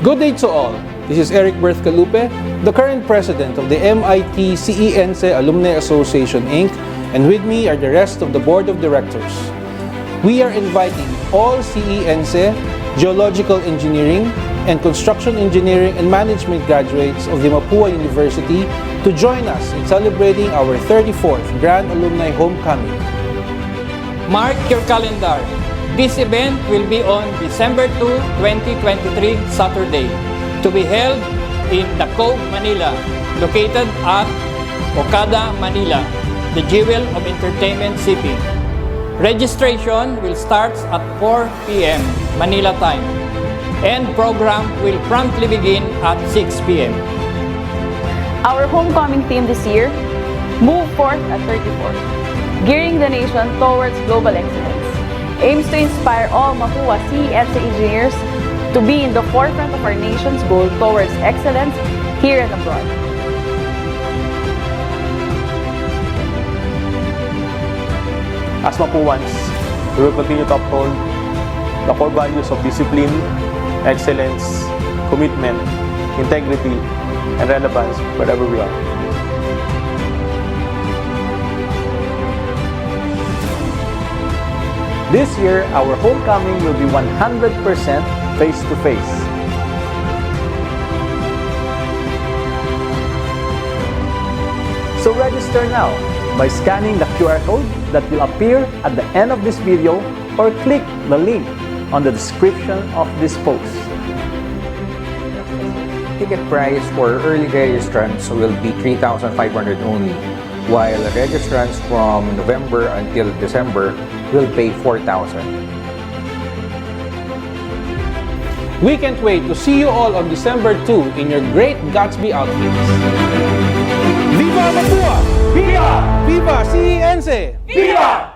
Good day to all. This is Eric Berth Calupe, the current president of the MIT CENSE Alumni Association Inc., and with me are the rest of the board of directors. We are inviting all CENSE, Geological Engineering, and Construction Engineering and Management graduates of the Mapúa University to join us in celebrating our 34th Grand Alumni Homecoming. Mark your calendar. This event will be on December 2, 2023, Saturday, to be held in the Cove, Manila, located at Okada, Manila, the jewel of entertainment city. Registration will start at 4 p.m. Manila time, and program will promptly begin at 6 p.m. Our homecoming theme this year, Move Forth at 34, gearing the nation towards global excellence, aims to inspire all Mapúa CENSE engineers to be in the forefront of our nation's goal towards excellence here and abroad. As Mapuans, we will continue to uphold the core values of discipline, excellence, commitment, integrity, and relevance wherever we are. This year, our homecoming will be 100% face-to-face. So register now by scanning the QR code that will appear at the end of this video or click the link on the description of this post. Ticket price for early registrants will be 3,500 only, while registrants from November until December will pay 4,000. We can't wait to see you all on December 2 in your great Gatsby outfits. Viva Mapúa! Viva! Viva CENSE! Viva!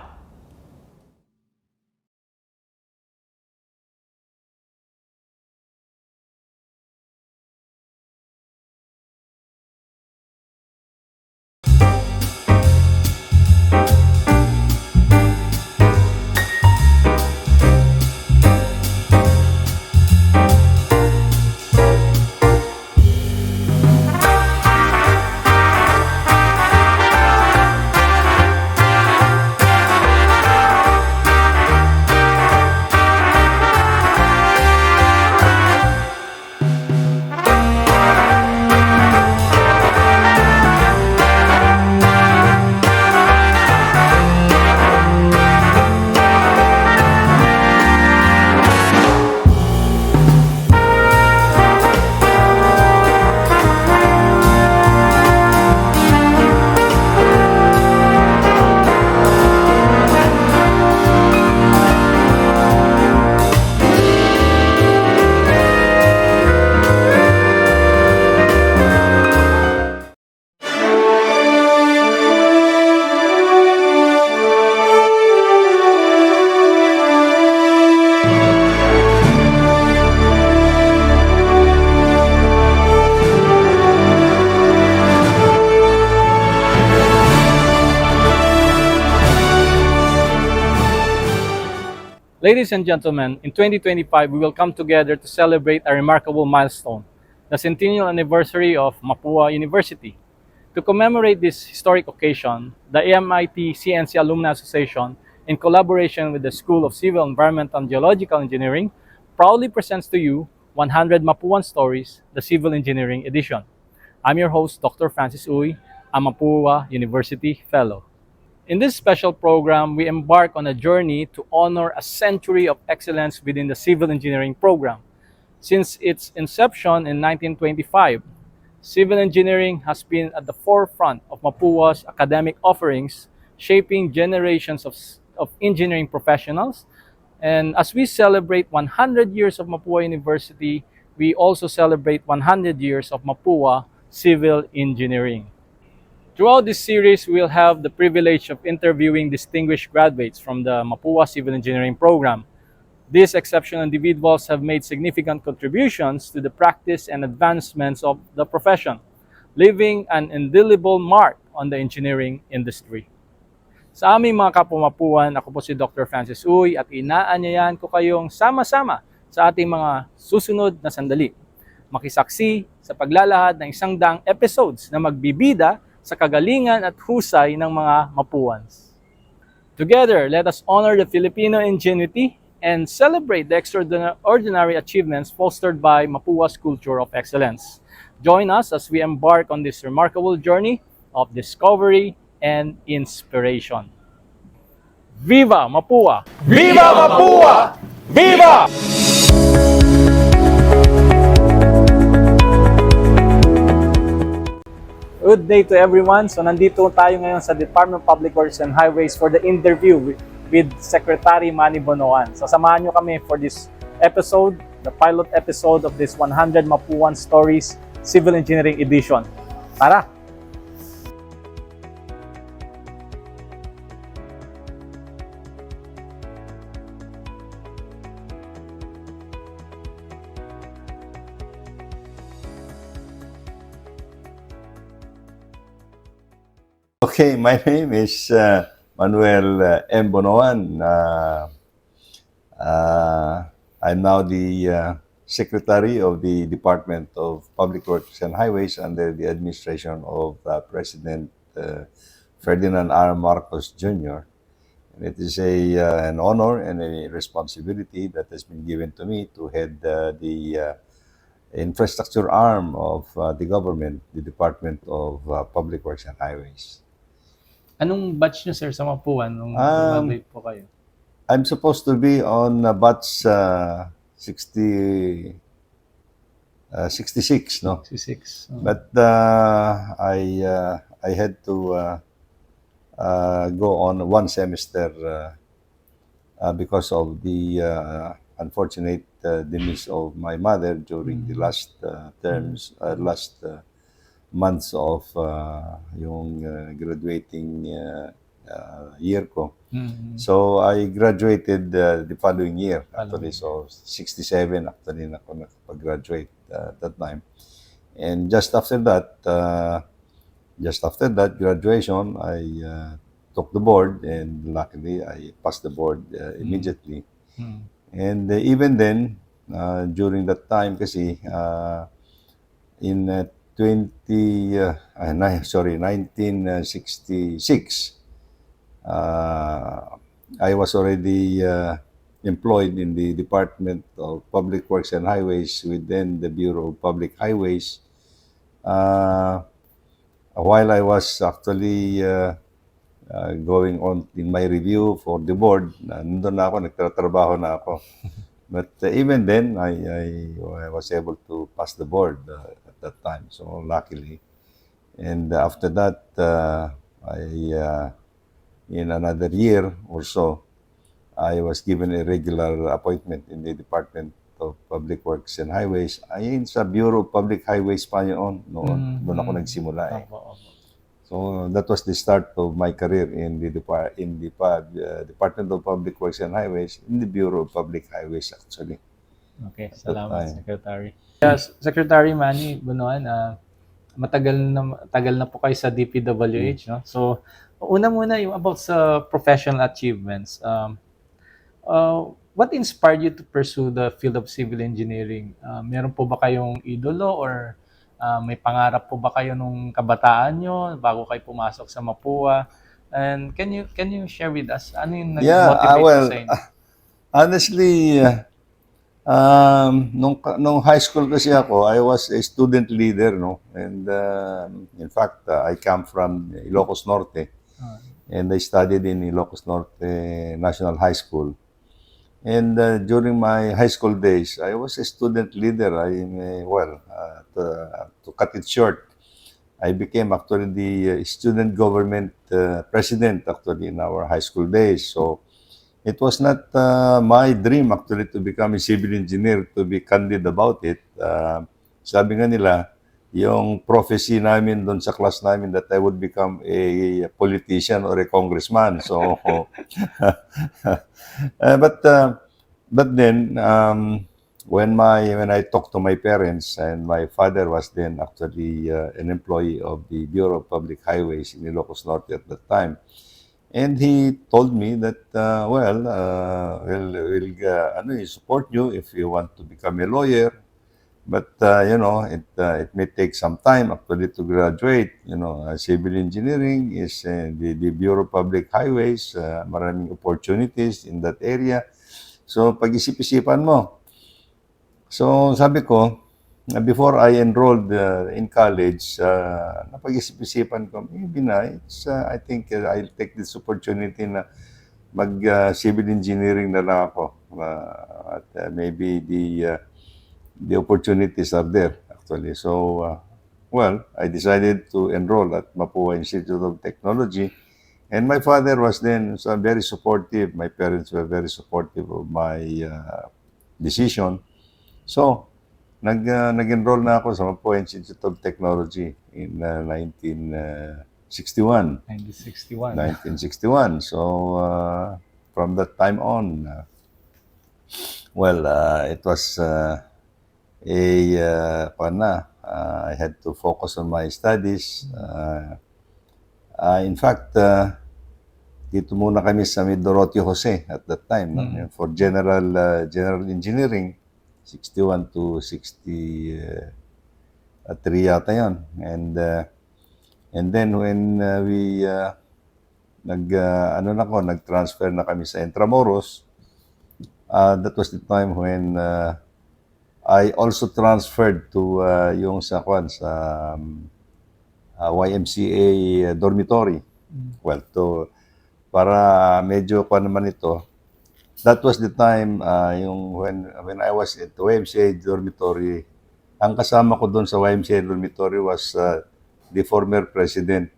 Ladies and gentlemen, in 2025, we will come together to celebrate a remarkable milestone, the centennial anniversary of Mapúa University. To commemorate this historic occasion, the MIT CENSE Alumni Association, in collaboration with the School of Civil, Environmental, and Geological Engineering, proudly presents to you 100 Mapuan Stories, the Civil Engineering Edition. I'm your host, Dr. Francis Uy, a Mapúa University Fellow. In this special program, we embark on a journey to honor a century of excellence within the civil engineering program. Since its inception in 1925, civil engineering has been at the forefront of Mapua's academic offerings, shaping generations of engineering professionals. And as we celebrate 100 years of Mapúa University, we also celebrate 100 years of Mapúa Civil Engineering. Throughout this series, we'll have the privilege of interviewing distinguished graduates from the Mapúa Civil Engineering program. These exceptional individuals have made significant contributions to the practice and advancements of the profession, leaving an indelible mark on the engineering industry. Sa aming mga kapwa-Mapuan, ako po si Dr. Francis Uy at inaanyayahan ko kayong sama-sama sa ating mga susunod na sandali. makisaksi sa paglalahad ng 100 episodes na magbibida sa kagalingan at husay ng mga Mapuans. Together, let us honor the Filipino ingenuity and celebrate the extraordinary achievements fostered by Mapua's culture of excellence. Join us as we embark on this remarkable journey of discovery and inspiration. Viva Mapua! Viva Mapua! Viva! Good day to everyone. So nandito tayo ngayon sa Department of Public Works and Highways for the interview with Secretary Manny Bonoan. So samahan nyo kami for this episode, the pilot episode of this 100 Mapuan Stories Civil Engineering Edition. Tara! Okay, my name is Manuel M. Bonoan. I'm now the Secretary of the Department of Public Works and Highways under the administration of President Ferdinand R. Marcos Jr. And it is an honor and a responsibility that has been given to me to head the infrastructure arm of the government, the Department of Public Works and Highways. Anong batch nyo, sir, sa Mapuan nung graduate po kayo? I'm supposed to be on batch 66, no? 66. But I had to go on one semester because of the unfortunate demise of my mother during the last months of yung graduating year ko. So I graduated the following year actually. So 67 actually ako nakapag-graduate that time. And just after that graduation, I took the board and luckily I passed the board immediately. And even then during that time kasi in 1966, I was already employed in the Department of Public Works and Highways within the Bureau of Public Highways. While I was actually going on in my review for the board, nandun na ako, nagtatrabaho na ako. But even then, I was able to pass the board at that time, so luckily. And after that, in another year or so, I was given a regular appointment in the Department of Public Works and Highways. Ayun sa Bureau of Public Highways pa yun noon. Doon ako nagsimula eh. So that was the start of my career in the Department of Public Works and Highways, in the Bureau of Public Highways actually. Okay, salamat Secretary. Yes, Secretary Manny Bonoan, matagal na po kayo sa DPWH, no? So una muna yung about sa professional achievements. What inspired you to pursue the field of civil engineering? Meron po ba kayong idolo or may pangarap po ba kayo nung kabataan nyo bago kayo pumasok sa Mapua? And can you share with us ano yung nag-motivate sa inyo? Honestly, nung high school kasi ako, I was a student leader, no? And in fact, I come from Ilocos Norte, and I studied in Ilocos Norte National High School. And during my high school days, I was a student leader. To cut it short, I became actually the student government president actually in our high school days. So it was not my dream actually to become a civil engineer, to be candid about it. Sabi nga nila, yung prophecy namin doon sa class namin that I would become a politician or a congressman. So, but then when I talked to my parents, and my father was then actually an employee of the Bureau of Public Highways in Ilocos Norte at that time, and he told me that we'll support you if you want to become a lawyer. But it may take some time actually to graduate. Civil engineering is the Bureau of Public Highways. Maraming opportunities in that area. So pag-isip-isipan mo. So sabi ko, before I enrolled in college, napag-isip-isipan ko, maybe I think I'll take this opportunity na mag-civil engineering na lang ako. At maybe the opportunities are there, actually. So, I decided to enroll at Mapúa Institute of Technology. And my father was then very supportive. My parents were very supportive of my decision. So, nag-enroll na ako sa Mapúa Institute of Technology in 1961. 1961. 1961. So, from that time on, it was I had to focus on my studies. In fact, dito muna kami sa Doroteo Jose at that time, no? For general engineering, 61 to 63 yata yun. And then when we nag-transfer na kami sa Intramuros, that was the time when I also transferred to yung sa YMCA dormitory. Well, para medyo naman ito. That was the time yung when I was at the YMCA dormitory. Ang kasama ko doon sa YMCA dormitory was the former President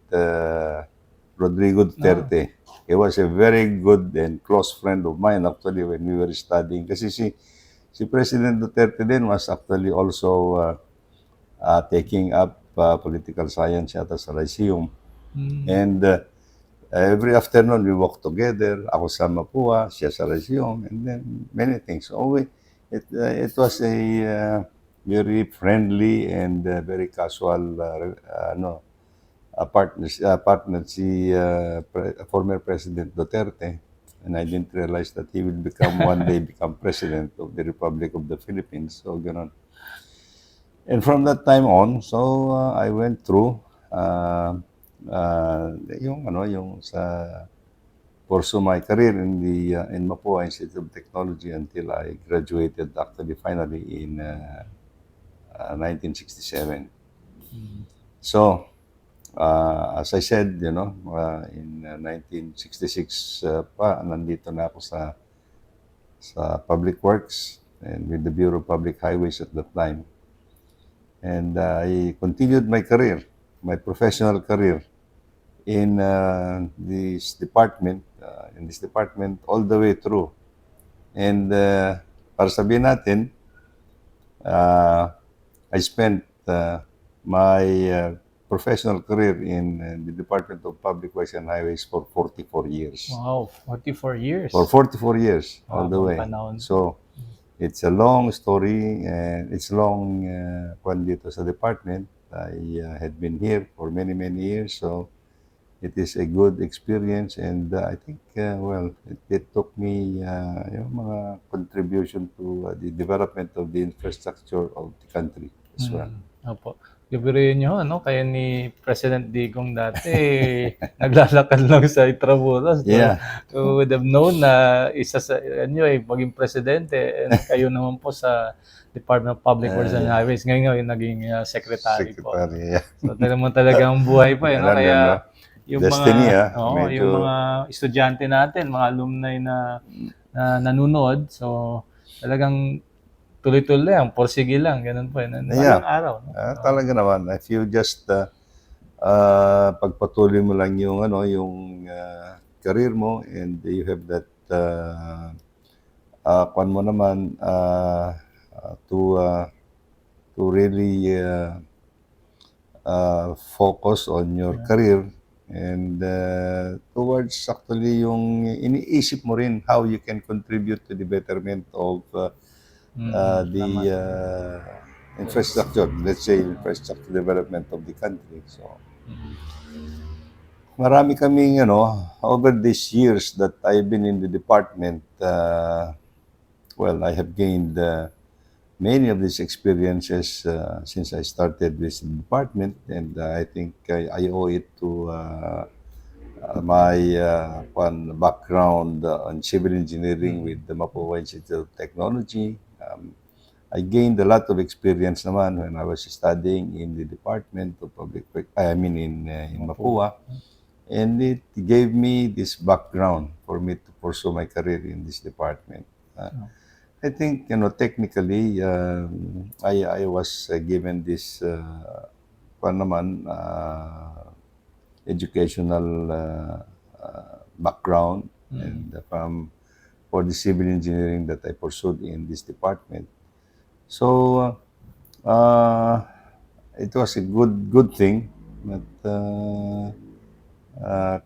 Rodrigo Duterte. He was a very good and close friend of mine actually when we were studying. Kasi si President Duterte din was actually also taking up political science yata sa Lyceum. And every afternoon we walk together. Ako sa Mapúa, siya sa Lyceum, and then many things. So it was a very friendly and very casual partner si former President Duterte, and I didn't realize that he will one day become President of the Republic of the Philippines. So gano'n. And from that time on, so I went through yung pursue my career in Mapúa Institute of Technology until I graduated actually finally in 1967. So, as I said, in 1966 nandito na ako sa Public Works and with the Bureau of Public Highways at that time. And I continued my career, my professional career in this department all the way through. And para sabihin natin, I spent my professional career in the Department of Public Works and Highways for 44 years. Wow, 44 years. For 44 years, all the way. Panahon. So, it's a long story and it's long dito sa department. I had been here for many, many years, so it is a good experience, and I think, it took me yung mga contribution to the development of the infrastructure of the country as well. Opo. Gabriel nyo, kaya ni President Digong dati, naglalakad lang sa Intramuros. Yeah. So, would have known na isa sa maging presidente, and kayo naman po sa Department of Public Works and Highways. Ngayon naging secretary po. Yeah. So, talagang buhay pa, kaya yung Destiny, yung mga estudyante natin, mga alumni na nanonood, so talagang tuloy-tuloy lang, porsige lang, ganun po. Walang araw. Talaga naman. If you just pagpatuloy mo lang yung career mo, and you have that mo naman to really focus on your career, and towards actually yung iniisip mo rin how you can contribute to the betterment of the infrastructure, let's say infrastructure development of the country. So, marami kaming, over these years that I've been in the department, I have gained many of these experiences since I started this department, and I think I owe it to my background on civil engineering with the Mapúa Institute of Technology. I gained a lot of experience naman when I was studying in the Department of in Mapúa, and it gave me this background for me to pursue my career in this department. I think, technically, I was given this educational background and for the civil engineering that I pursued in this department. So it was a good thing that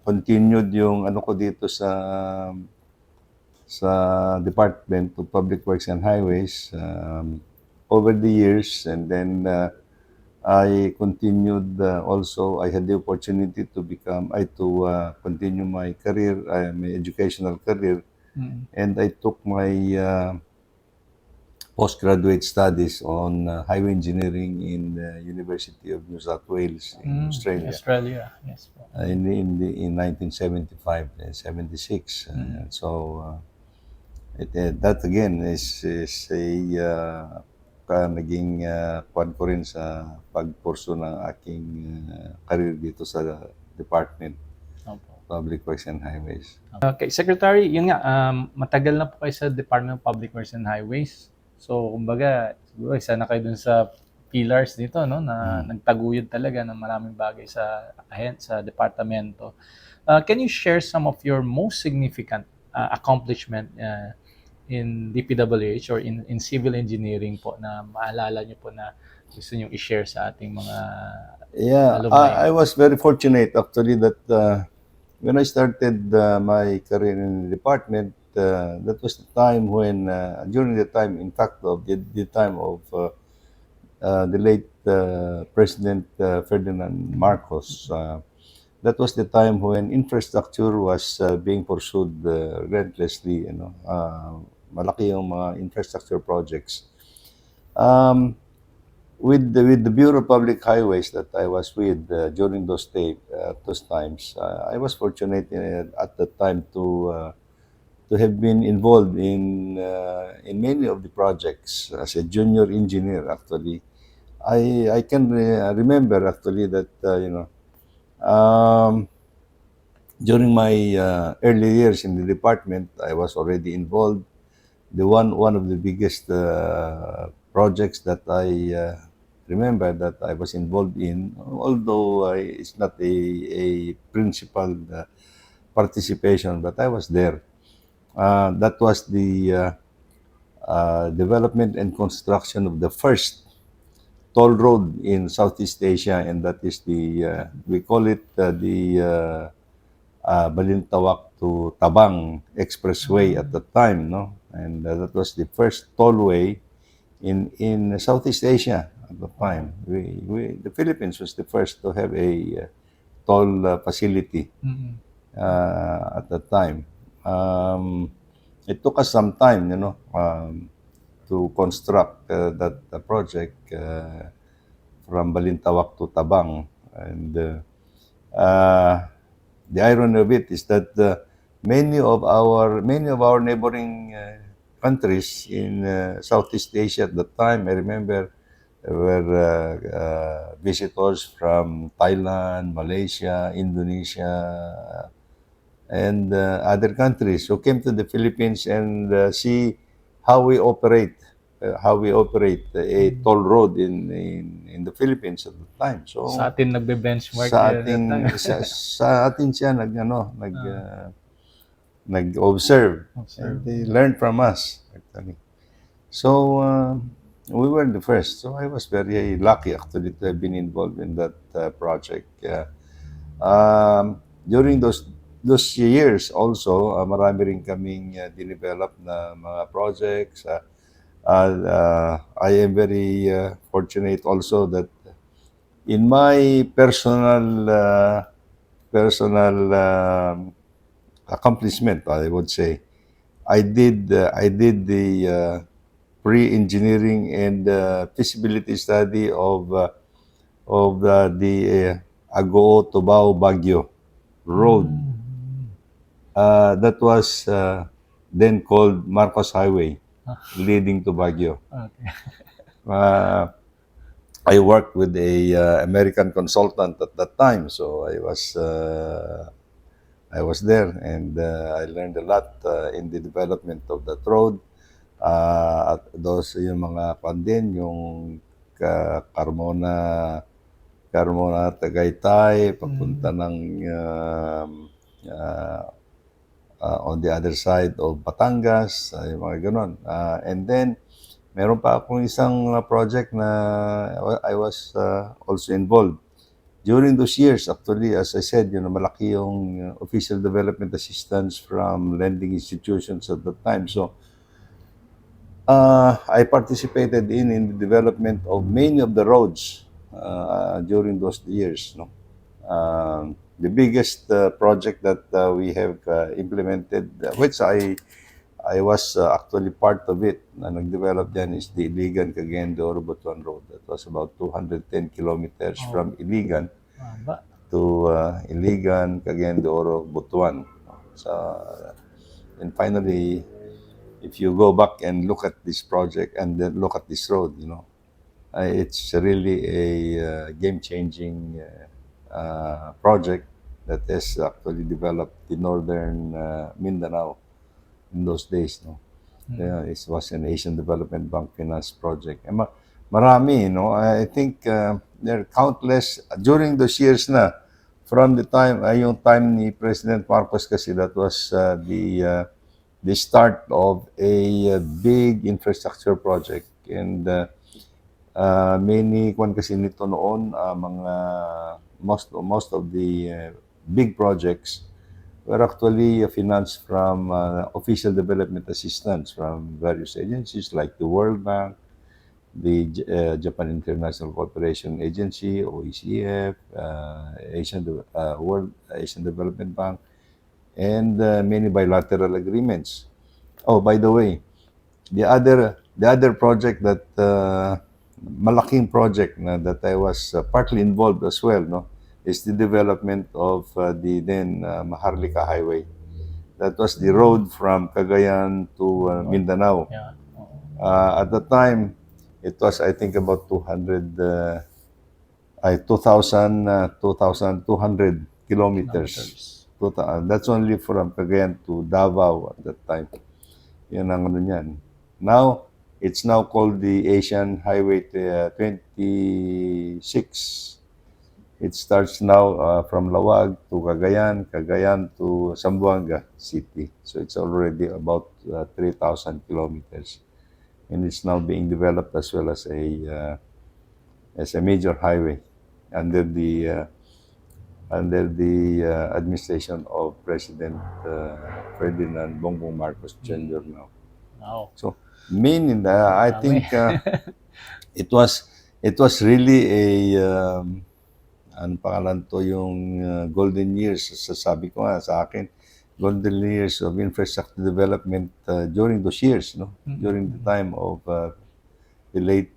continued yung ano ko dito sa Department of Public Works and Highways over the years, and then I continued also. I had the opportunity to continue my career, my educational career, and I took my postgraduate studies on highway engineering in the University of New South Wales in Australia. Australia, yes po. In 1975 and 76. So that again is a naging kwan ko rin sa pagpursu ng aking career dito sa Department of Public Works and Highways. Okay, Secretary, yun nga, matagal na po kayo sa Department of Public Works and Highways. So, kumbaga, siguro isa na kayo dun sa pillars dito, no, na nagtaguyod talaga ng maraming bagay sa departamento. Can you share some of your most significant accomplishment in DPWH or in civil engineering po na maalala niyo po na gusto niyo i-share sa ating mga alumni? I was very fortunate actually that when I started my career in the department, that was the time when, during the time, in fact, of the time of the late President Ferdinand Marcos. That was the time when infrastructure was being pursued relentlessly. Malaki yung mga infrastructure projects. With the Bureau of Public Highways that I was with during those times, I was fortunate at that time to have been involved in many of the projects as a junior engineer. Actually, I can remember actually that during my early years in the department, I was already involved. One of the biggest projects that I remember that I was involved in, although it's not a principal participation, but I was there. That was the development and construction of the first toll road in Southeast Asia, and that is we call it the Balintawak to Tabang Expressway at the time, no? And that was the first tollway in Southeast Asia at the time. The Philippines was the first to have a toll facility at that time. It took us some time, to construct that project from Balintawak to Tabang, and the irony of it is that many of our neighboring countries in Southeast Asia at the time, I remember there were visitors from Thailand, Malaysia, Indonesia, and other countries who came to the Philippines and see how we operate a toll road in the Philippines at the time. So Sa atin nagbe-benchmark sa atin siya nag-observe. And they learned from us actually. So we were the first. So I was very lucky actually to have been involved in that project. During those years also, marami rin kaming dinevelop na mga projects. I am very fortunate also that in my personal accomplishment, I would say, I did the pre-engineering and feasibility study of the Agoo Tubao Baguio road. That was then called Marcos Highway, leading to Baguio. Okay. Uh, I worked with a American consultant at that time, so I was there, and I learned a lot in the development of that road. At those yung mga pandin, yung Carmona Tagaytay, papunta ng on the other side of Batangas, yung mga ganon. And then, meron pa akong isang project na I was also involved. During those years, actually, as I said, malaki yung official development assistance from lending institutions at that time. So, I participated in the development of many of the roads during those years. No? The biggest project that we have implemented, which I was actually part of it, na nag-develop dyan, is the Iligan, Cagayan de Oro, Butuan Road. That was about 210 kilometers from Iligan to Iligan, Cagayan de Oro, Butuan. So, and finally, if you go back and look at this project and then look at this road, it's really a game-changing project that has actually developed the northern Mindanao in those days. No? Yeah, it was an Asian Development Bank finance project. Marami, I think there are countless, during those years na, from the time, yung time ni President Marcos kasi, that was the start of a big infrastructure project. And many kwan kasi nito noon, most of the big projects were actually financed from official development assistance from various agencies like the World Bank, the Japan International Cooperation Agency, OECF, World Asian Development Bank, and many bilateral agreements. Oh, by the way, the other project that malaking project that I was partly involved as well, is the development of the then Maharlika Highway. That was the road from Cagayan to Mindanao. Yeah. At the time, it was, I think, about 2,200 kilometers. That's only from Cagayan to Davao at that time. Yan ang ano niyan. Now, it's now called the Asian Highway 26. It starts now from Lawag to Cagayan, Cagayan to Zamboanga City. So it's already about 3,000 kilometers. And it's now being developed as well as a major highway under the administration of President Ferdinand Bongbong Marcos Jr. now. Wow. So, I think it was really a ang pangalan to yung golden years, sasabi ko nga sa akin, golden years of infrastructure development during those years, during the time of the late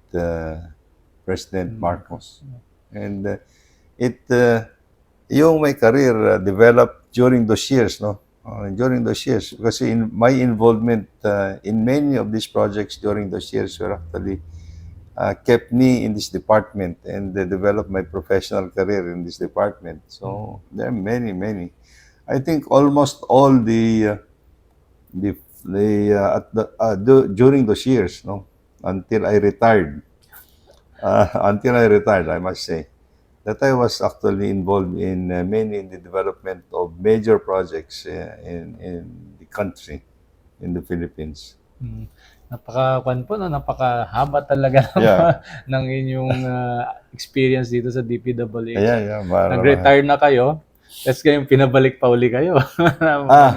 President Marcos. And yung my career developed during those years, during those years, kasi my involvement in many of these projects during those years were actually kept me in this department and developed my professional career in this department. So there are many. I think almost all during those years, until I retired. I must say that I was actually involved in many in the development of major projects in the country, in the Philippines. Napakahaba talaga ng inyong experience dito sa DPWH. Yeah. Nag-retire na kayo, tapos kayong pinabalik pa uli kayo.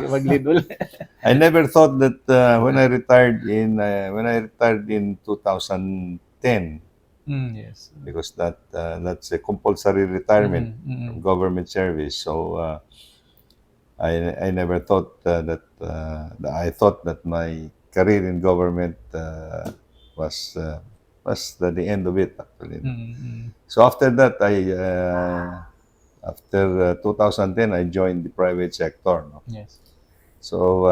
Mag-lead ulit. I never thought that when I retired in 2010, yes. because that's a compulsory retirement from government service. So I never thought I thought that my career in government was the end of it actually. So after that, after 2010, I joined the private sector. No? Yes. So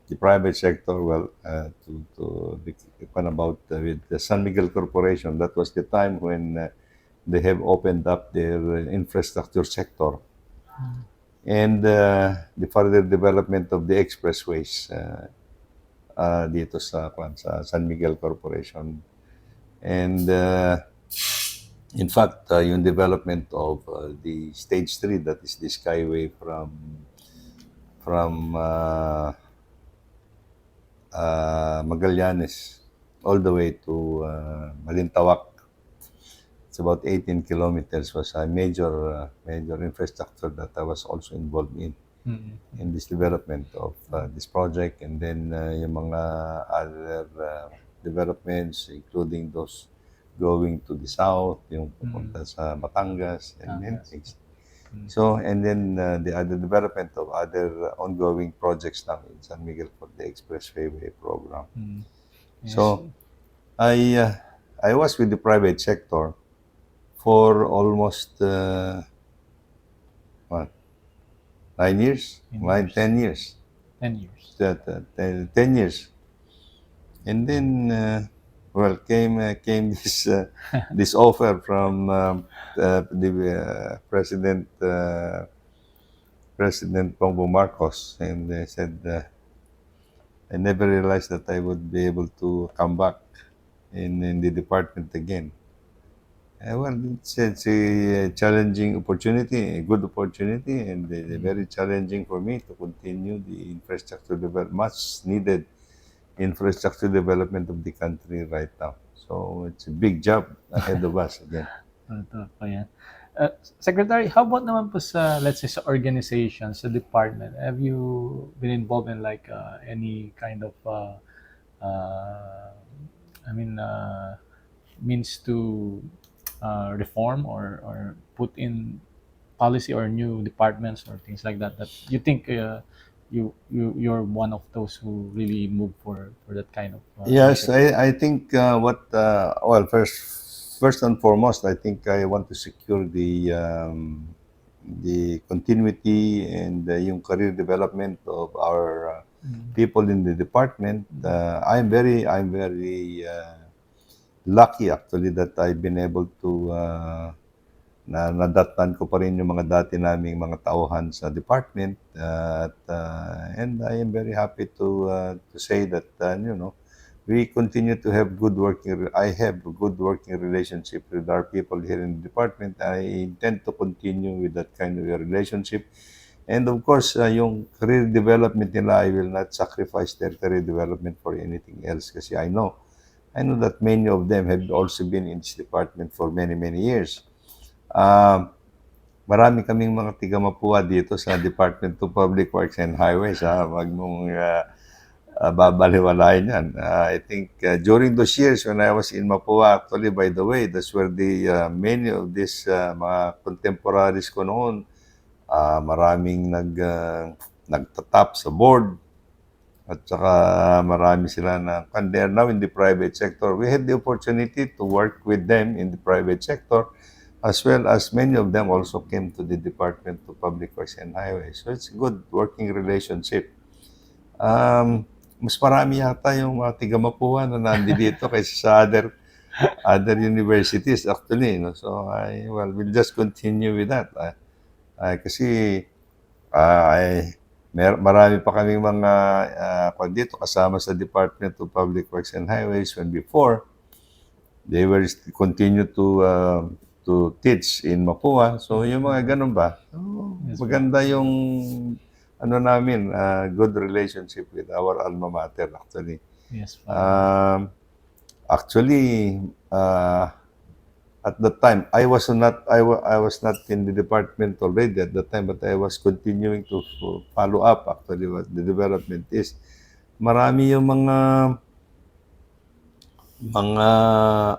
the private sector, well, to the one about with the San Miguel Corporation, that was the time when they have opened up their infrastructure sector and the further development of the expressways dito sa San Miguel Corporation. And in fact, yung development of the Stage 3, that is the Skyway from Magallanes all the way to Malintawak. It's about 18 kilometers. Was a major infrastructure that I was also involved in this development of this project, and then yung mga other developments, including those going to the south, yung pupunta sa Batangas and many things. So, and then the other development of other ongoing projects now in San Miguel for the Expressway program. So, I was with the private sector for almost what, 9 years, 10 years. 10 years. 10 years, and then well came this offer from the President Bongbong Marcos, and they said I never realized that I would be able to come back in the department again. Well, it's a challenging opportunity, a good opportunity, and very challenging for me to continue the infrastructure development, much needed infrastructure development of the country right now. So it's a big job ahead of us again. Ito po yan. Secretary, how about naman po sa, let's say, sa organization, sa department? Have you been involved in like any kind of, means to reform or put in policy or new departments or things like that you think you're one of those who really move for that kind of Yes, initiative? I think well, first and foremost, I think I want to secure the continuity and yung career development of our people in the department. I'm very lucky actually that I've been able to nadatnan ko pa rin yung mga dati naming mga tauhan sa department, and I am very happy to say that we continue to have I have a good working relationship with our people here in the department. I intend to continue with that kind of a relationship. And of course, yung career development nila, I will not sacrifice their career development for anything else kasi I know that many of them have also been in this department for many years. Marami kaming mga tiga Mapua dito sa Department of Public Works and Highways. Wag mong babaliwalain yan. I think during those years when I was in Mapua, actually, by the way, that's where the many of these mga contemporaries ko noon, maraming nagtatap sa board, at saka marami sila and they're now in the private sector. We had the opportunity to work with them in the private sector, as well as many of them also came to the Department of Public Works and Highways. So it's a good working relationship. Mas marami yata yung mga tiga Mapua na nandito kaysa sa other universities actually. So we'll just continue with that. Kasi marami pa kaming mga dito kasama sa Department of Public Works and Highways when before they were continue to teach in Mapua. So yung mga ganun ba? Maganda yung namin, good relationship with our alma mater actually. Yes. Actually, at the time, I was not in the department already at the time, but I was continuing to follow up actually what the development is. Marami yung mga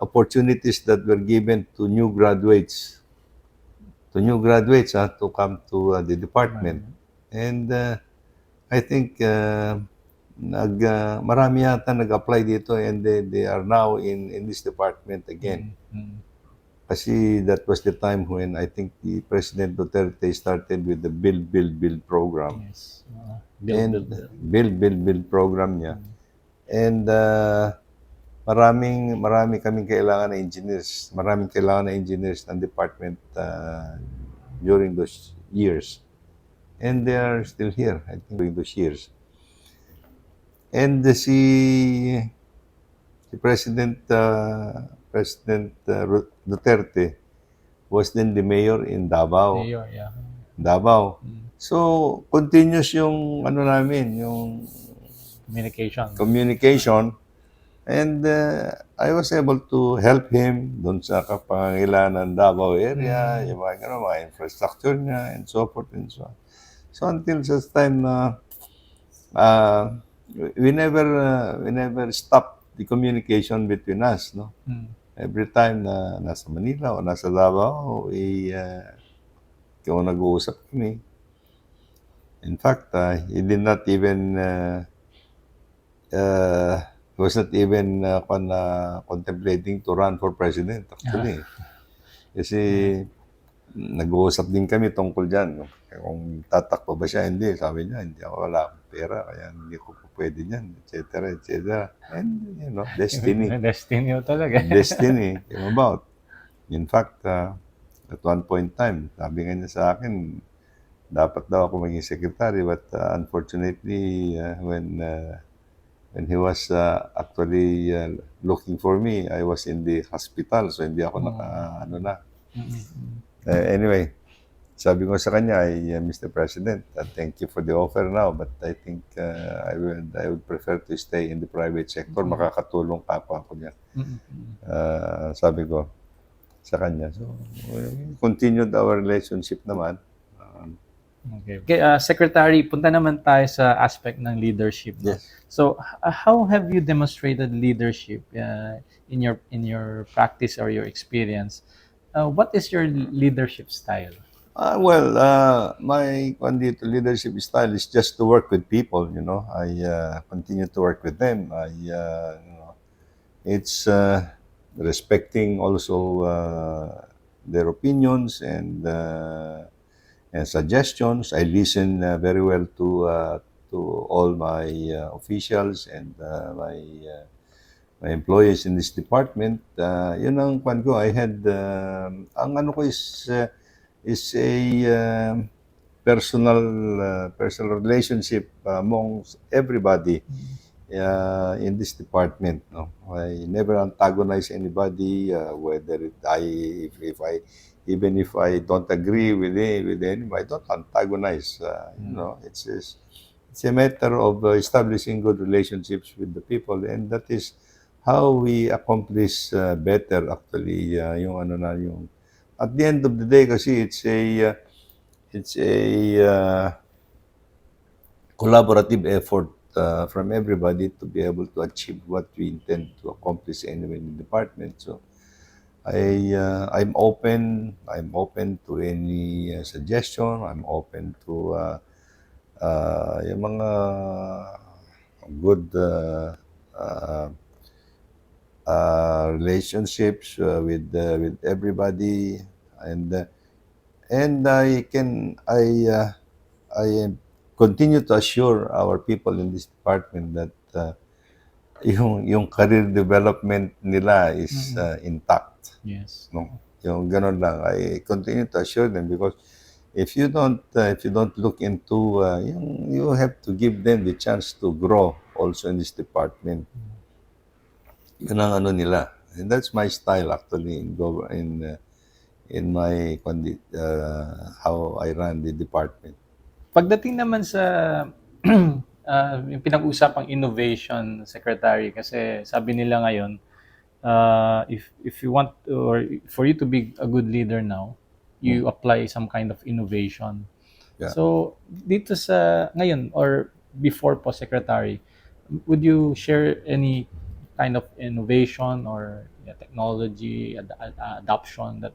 opportunities that were given to new graduates to come to the department. And I think marami yata nag-apply dito, and they are now in this department again. Kasi that was the time when I think the President Duterte started with the Build program. Yes. And build program niya. And marami kaming kailangan na engineers. Maraming kailangan na engineers ng department during those years. And they are still here, I think, during those years. And si President Duterte was then the mayor in Davao. Mayor, yeah. Davao. So, continuous yung ano namin, yung communication. And I was able to help him doon sa kapangangailangan ng Davao area, yung mga infrastructure niya, and so forth and so on. So, until such time na we never stopped the communication between us, no? Every time na nasa Manila o nasa Davao, kung nag-uusap kami. In fact, he did not even he was not even contemplating to run for president, actually. Kasi nag-uusap din kami tungkol dyan. No? Kung tatakbo ba siya, hindi. Sabi niya, hindi ako, wala akong pera, kaya hindi ko pwede niyan, etc., etc. And, you know, destiny. Destiny talaga. Destiny came about. In fact, at one point in time, sabi nga niya sa akin, dapat daw ako maging secretary, but unfortunately, when he was actually looking for me, I was in the hospital, so hindi ako anyway, sabi ko sa kanya, Mr. President, thank you for the offer now, but I think I would prefer to stay in the private sector. Makakatulong kapwa ako niya. Sabi ko sa kanya. So, we continued our relationship naman. Okay. Secretary, punta naman tayo sa aspect ng leadership. Yes. So, how have you demonstrated leadership in your practice or your experience? What is your leadership style? My leadership style is just to work with people. You know, I continue to work with them. You know, it's respecting also their opinions and suggestions. I listen very well to all my officials and my employees in this department. Yun ang kwan ko. I had ang ano ko is a personal relationship amongst everybody in this department. No, I never antagonize anybody. Whether even if I don't agree with anybody, I don't antagonize. You know, it's a matter of establishing good relationships with the people, and that is how we accomplish better actually yung at the end of the day kasi it's a collaborative effort from everybody to be able to achieve what we intend to accomplish anyway in the department. So I'm open to any suggestion. I'm open to yung mga good relationships with everybody, and I continue to assure our people in this department that yung career development nila is intact. Yes. No, yung ganun lang. I continue to assure them because if you don't look into you have to give them the chance to grow also in this department. Yun ang ano nila. And that's my style actually in my how I run the department. Pagdating naman sa yung pinag-usapang innovation, Secretary, kasi sabi nila ngayon, if you want or for you to be a good leader now, you apply some kind of innovation. Yeah. So dito sa ngayon or before po, Secretary, would you share any kind of innovation or technology adoption that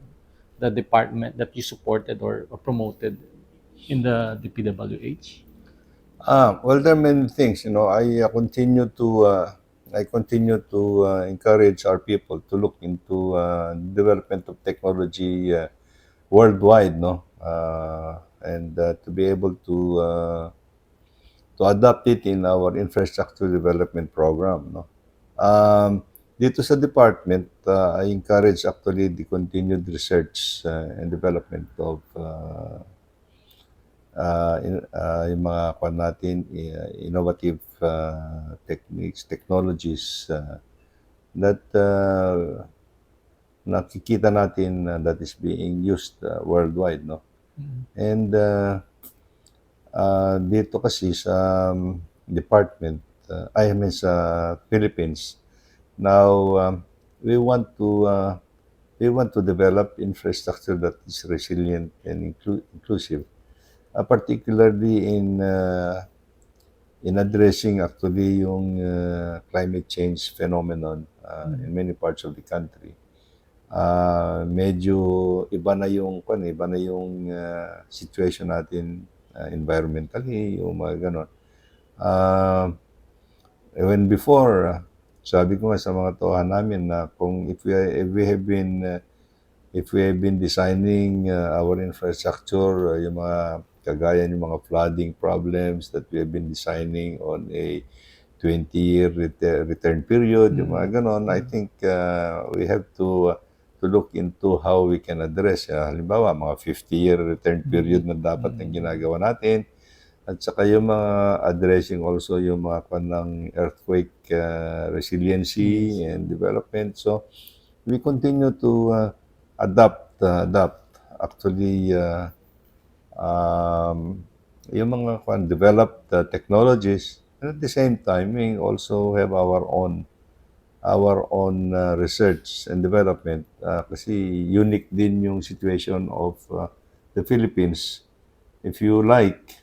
the department that you supported or promoted in the DPWH? Well, there are many things. I continue to encourage our people to look into development of technology worldwide, no, and to be able to adopt it in our infrastructure development program, no. Dito sa department, I encourage actually the continued research and development of yung mga kwan natin, innovative techniques, technologies that nakikita natin that is being used worldwide, no? And dito kasi sa department, I mean sa Philippines, now we want to develop infrastructure that is resilient and inclusive, particularly in addressing actually yung climate change phenomenon in many parts of the country. Medyo iba na yung situation natin environmentally, yung mga ganon. When before, sabi ko nga sa mga tauhan namin na kung if we have been designing our infrastructure, yung mga kagaya ng mga flooding problems that we have been designing on a 20-year return period, yung mga ganon, I think we have to look into how we can address. Halimbawa, mga 50-year return period na dapat ang ginagawa natin. At saka yung mga addressing also yung mga kanang earthquake resiliency and development. So, we continue to adapt actually yung mga developed technologies, and at the same time we also have our own research and development kasi unique din yung situation of the Philippines. If you like,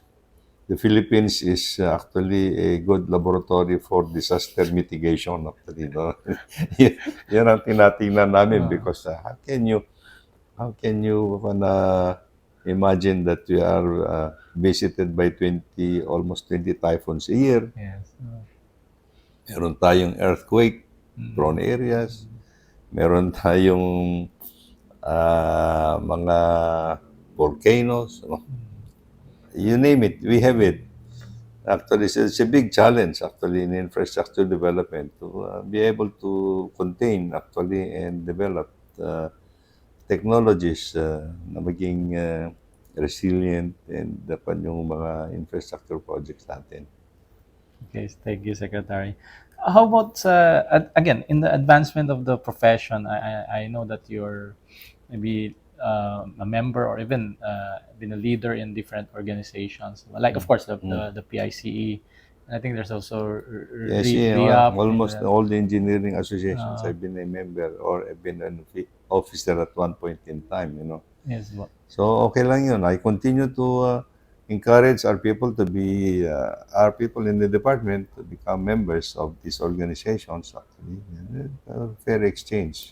the Philippines is actually a good laboratory for disaster mitigation actually, no? Yan ang tinatingnan namin because how can you imagine that we are visited by almost 20 typhoons a year. Yes. Meron tayong earthquake prone areas. Meron tayong mga volcanoes. You name it, we have it. Actually, it's a big challenge actually in infrastructure development to be able to contain actually and develop technologies na maging resilient and dapat yung mga infrastructure projects natin. Okay, thank you, Secretary. How about again in the advancement of the profession? I know that you're maybe a member or even been a leader in different organizations, like of course the PICE. And I think there's also Yes, almost all the engineering associations I've been a member or I've been an officer at one point in time, you know. Yes, So okay lang yun. I continue to encourage our people our people in the department to become members of these organizations actually. Fair exchange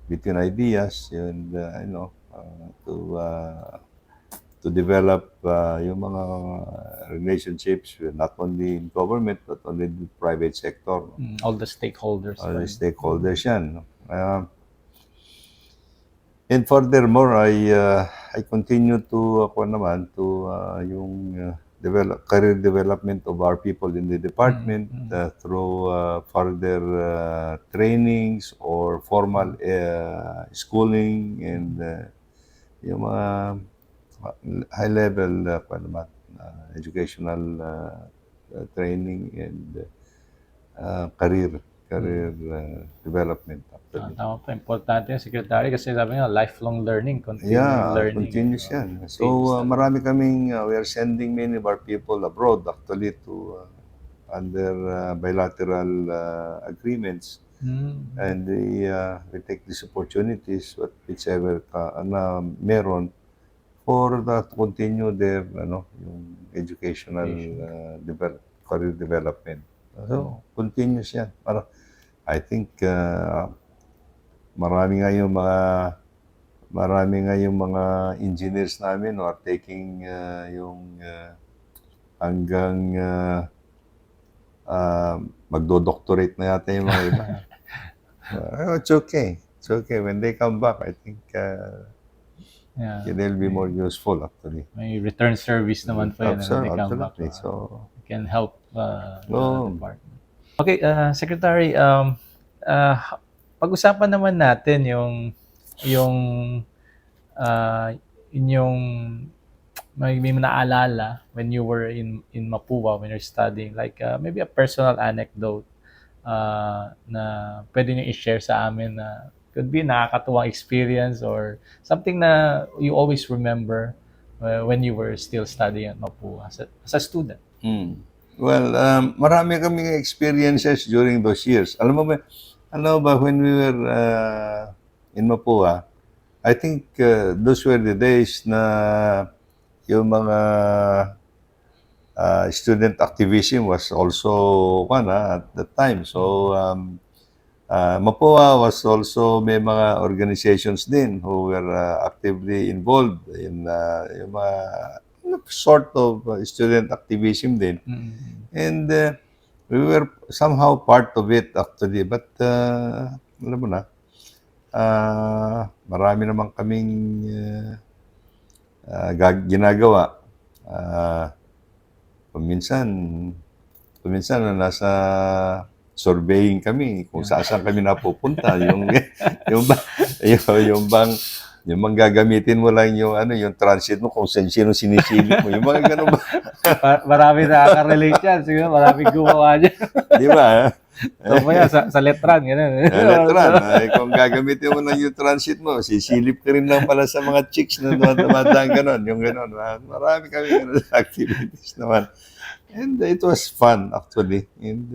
between ideas and to develop yung mga relationships not only in government but only in the private sector. all the stakeholders. All the stakeholders yan. And furthermore, I continue to yung career development of our people in the department through further trainings or formal schooling and yung mga high level educational training and career development. Tama po, importante yung Secretary kasi sabi nga lifelong learning, continuing learning. Continuous yan. So marami kaming, we are sending many of our people abroad actually to under bilateral agreements. And we take these opportunities whichever na meron for that to continue their yung educational career development. So continuous yan. I think marami nga yung mga engineers namin who are taking yung hanggang magdo-doctorate na yata yung mga iba. It's okay. It's okay. When they come back, I think Yeah. they'll be more useful actually. May return service naman po yan when they come back. Absolutely. So, It can help Oo. the department. Okay, Secretary, pag-usapan naman natin yung inyong may naalala when you were in Mapúa when you're studying, like maybe a personal anecdote na pwede niyo i-share sa amin na could be nakakatuwang experience or something na you always remember when you were still studying at Mapúa as a student. Well, marami kaming experiences during those years. Alam mo ba, when we were in Mapúa, I think those were the days na yung mga student activism was also at that time. So, Mapúa was also, may mga organizations din who were actively involved in yung mga sort of student activism din. And we were somehow part of it actually. But alam mo na, marami naman kaming ginagawa. Paminsan na nasa surveying kami kung saan kami napupunta, yung bang gagamitin mo lang yung transit mo kung sino sinisilip mo, yung mga ganun ba. Marami nakaka-relate yan. Siguro marami gumawa dyan. Di ba? So, kaya sa letran, gano'n. Letran. Kung gagamitin mo lang yung transit mo, sisilip ka rin lang pala sa mga chicks na dumadaan gano'n. Yung gano'n. Marami kami activities naman. And it was fun actually. And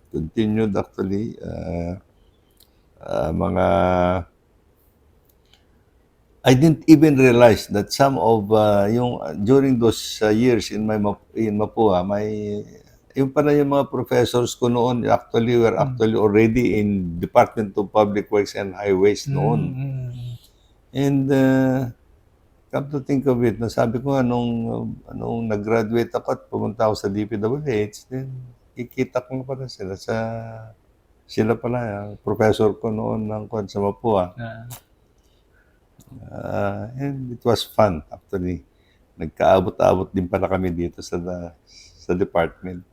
continued actually mga I didn't even realize that some of during those years in Mapúa, yung pala yung mga professors ko noon actually were actually already in Department of Public Works and Highways noon. And come to think of it, nasabi ko nga nung nag-graduate ako at pumunta ako sa DPWH, then kikita ko pala sila pala, professor ko noon sa Mapúa. And it was fun actually. Nagkaabot-abot din pala kami dito sa department.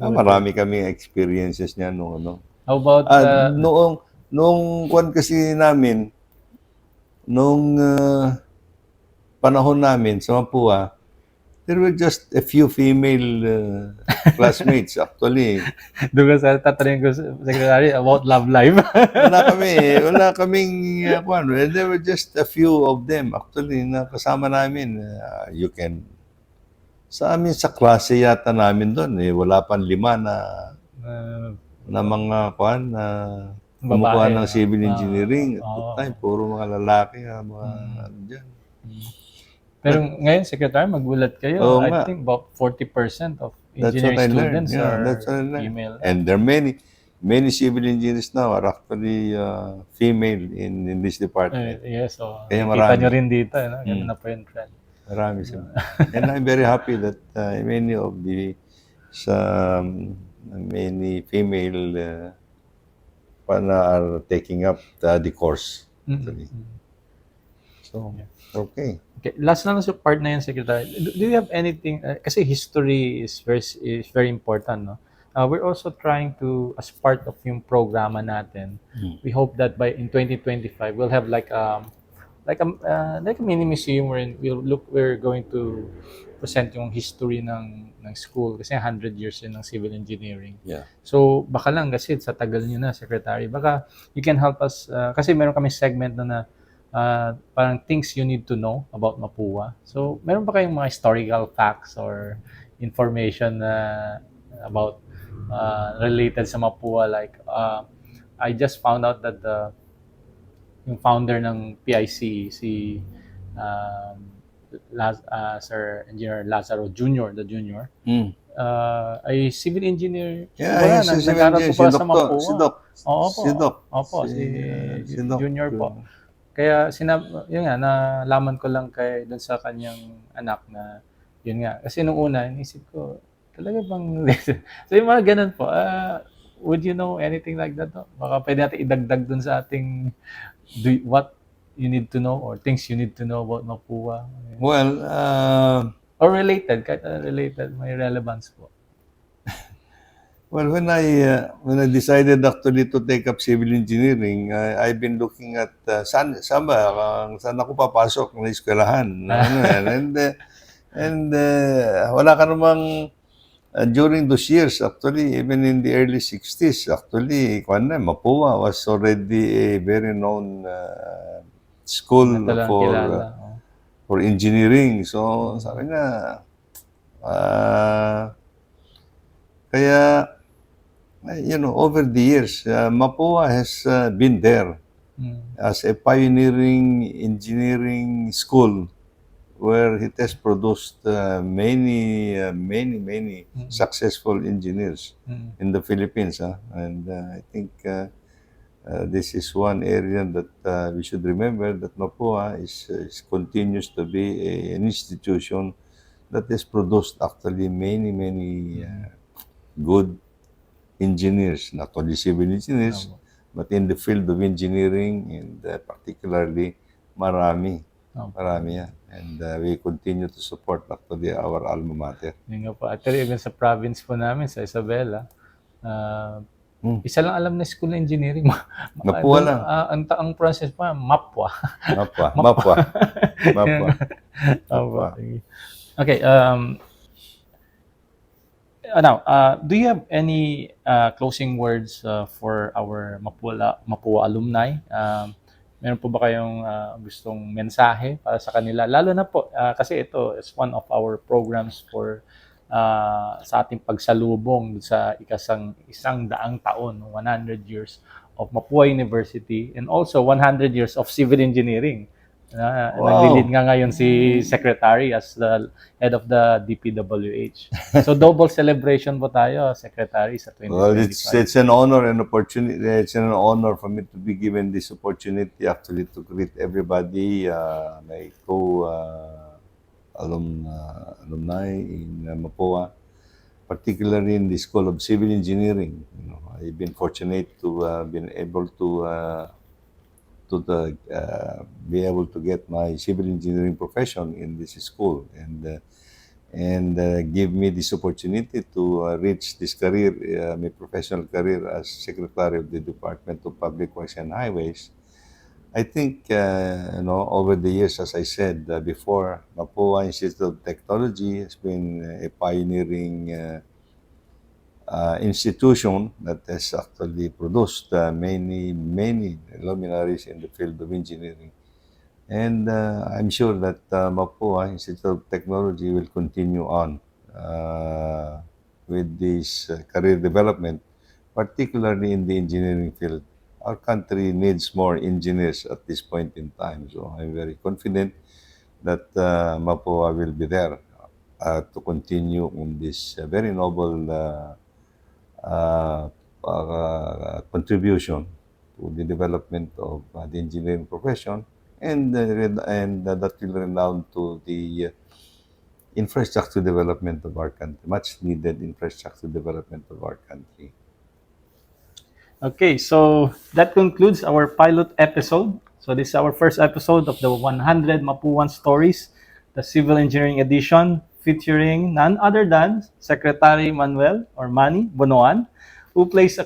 Marami kami experiences niya noong How about noong kwan kasi namin nung panahon namin sa Mapúa, there were just a few female classmates actually. doon sa tatanungin ko, Secretary, about love life? Wala kaming there were just a few of them actually na kasama namin. Sa amin sa klase yata namin doon, wala pang 5 na mga kumukuha ng civil engineering. At that time, puro mga lalaki, mga dyan. Pero ngayon, Secretary, magulat kayo. I think about 40% of engineering students are female. And there are many civil engineers now are actually female in this department. Yes, so Kaya kita nyo rin dito. Ganun na po yung trend. Marami sila. And I'm very happy that many female are taking up the course. So, okay. Okay, last na sa part na yan, Secretary. Do you have anything, kasi history is very important, no? We're also trying to, as part of yung programa natin, we hope that in 2025, we'll have like a mini museum wherein we're going to present yung history ng school kasi 100 years yun ng civil engineering. Yeah. So baka lang kasi sa tagal nyo na, Secretary, baka you can help us kasi meron kami segment na parang things you need to know about Mapúa. So meron ba kayong mga historical facts or information about related sa Mapúa, like I just found out that yung founder ng PIC, si Sir Engineer Lazaro Jr., the Junior, ay civil engineer. Yeah, he's a civil engineer. Sa Mapúa. Si Doc. Opo, si Junior po. Kaya yun nga, nalaman ko lang doon sa kanyang anak na yun nga. Kasi nung una, inisip ko, talaga bang so yung mga ganun po, would you know anything like that? No? Baka pwede natin idagdag dun sa ating what you need to know or things you need to know about Mapua. Well, Or related, kahit related, may relevance po. well, when I decided actually to take up civil engineering, I've been looking at saan ako papasok ng eskwelahan. Ano yan. And wala ka namang during those years, actually, even in the early 60s, actually, Mapua was already a very known school for engineering. So, sabi na, kaya, you know, over the years, Mapua has been there as a pioneering engineering school where it has produced many successful engineers in the Philippines. And I think this is one area that we should remember, that Mapua continues to be an institution that has produced actually many good engineers, not only civil engineers, but in the field of engineering, and particularly marami yan. And we continue to support actually our alma mater. Yun nga po. Actually, even sa province po namin, sa Isabela, isa lang alam na school na engineering. Mapua lang. Ang process pa, Mapua. Mapua. Okay. Now, do you have any closing words for our Mapua alumni? Meron po ba kayong gustong mensahe para sa kanila? Lalo na po, kasi ito is one of our programs for sa ating pagsalubong sa isang daang taon, 100 years of Mapúa University, and also 100 years of civil engineering. Wow. Nag-lead nga ngayon si Secretary as the head of the DPWH. So double celebration po tayo, Secretary, sa 2025. Well, it's an honor and opportunity. It's an honor for me to be given this opportunity actually to greet everybody, my alumni in Mapúa, particularly in the School of Civil Engineering. You know, I've been fortunate to been able to be able to get my civil engineering profession in this school, and give me this opportunity to reach this career, my professional career as Secretary of the Department of Public Works and Highways. I think, you know, over the years, as I said before, Mapúa Institute of Technology has been a pioneering institution that has actually produced many luminaries in the field of engineering. And I'm sure that Mapúa Institute of Technology will continue on with this career development, particularly in the engineering field. Our country needs more engineers at this point in time. So I'm very confident that Mapúa will be there to continue on this very noble contribution to the development of the engineering profession, and that will renown to the infrastructure development of our country, much needed infrastructure development of our country. Okay, so that concludes our pilot episode. So this is our first episode of the 100 Mapuan Stories, the Civil Engineering Edition, featuring none other than Secretary Manny Bonoan, who plays a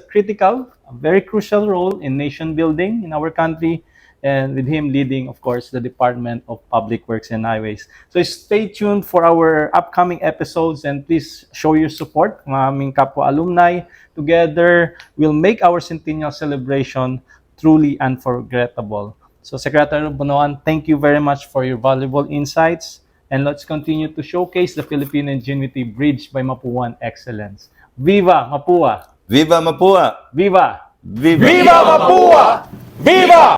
very crucial role in nation building in our country, and with him leading, of course, the Department of Public Works and Highways. So stay tuned for our upcoming episodes, and please show your support, mga aming kapwa alumni. Together, we'll make our centennial celebration truly unforgettable. So Secretary Bonoan, thank you very much for your valuable insights, and let's continue to showcase the Philippine ingenuity bridged by Mapuan excellence. Viva Mapúa! Viva Mapúa! Viva! Viva! Viva Mapúa! Viva!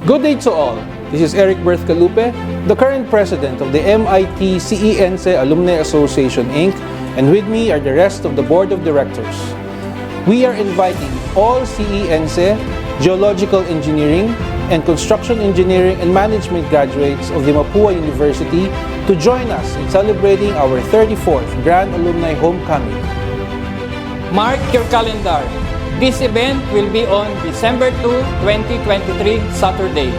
Good day to all. This is Eric Berthcalupe, the current president of the MIT CENSE Alumni Association Inc., and with me are the rest of the board of directors. We are inviting all CENSE, Geological Engineering, and Construction Engineering and Management graduates of the Mapúa University to join us in celebrating our 34th Grand Alumni Homecoming. Mark your calendar. This event will be on December 2, 2023, Saturday,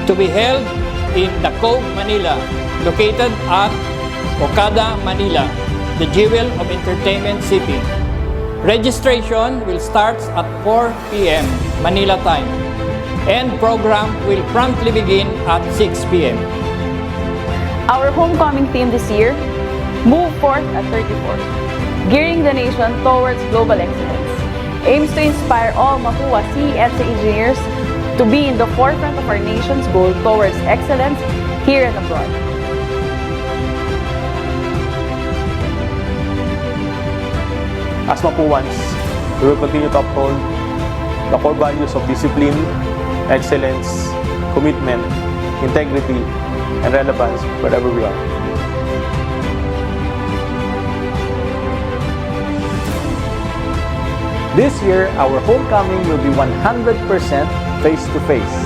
to be held in the Cove, Manila, located at Okada, Manila, the jewel of Entertainment City. Registration will start at 4 p.m. Manila time, and program will promptly begin at 6 p.m. Our homecoming theme this year, Move Forth at 34, gearing the nation towards global excellence, aims to inspire all Mapúa CENSE engineers to be in the forefront of our nation's goal towards excellence here and abroad. As Mapuans, we will continue to uphold the core values of discipline, excellence, commitment, integrity, and relevance wherever we are. This year, our homecoming will be 100% face-to-face.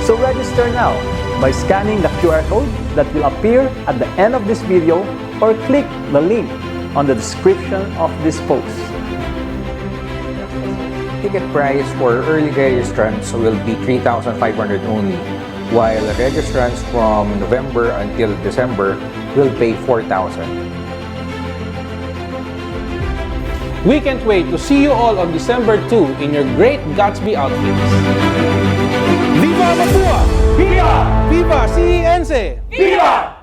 So register now by scanning the QR code that will appear at the end of this video or click the link on the description of this post. Ticket price for early registrants will be 3,500 only, while registrants from November until December will pay 4,000. We can't wait to see you all on December 2 in your great Gatsby outfits. Viva Mapúa! Viva! Viva CENSE! Viva!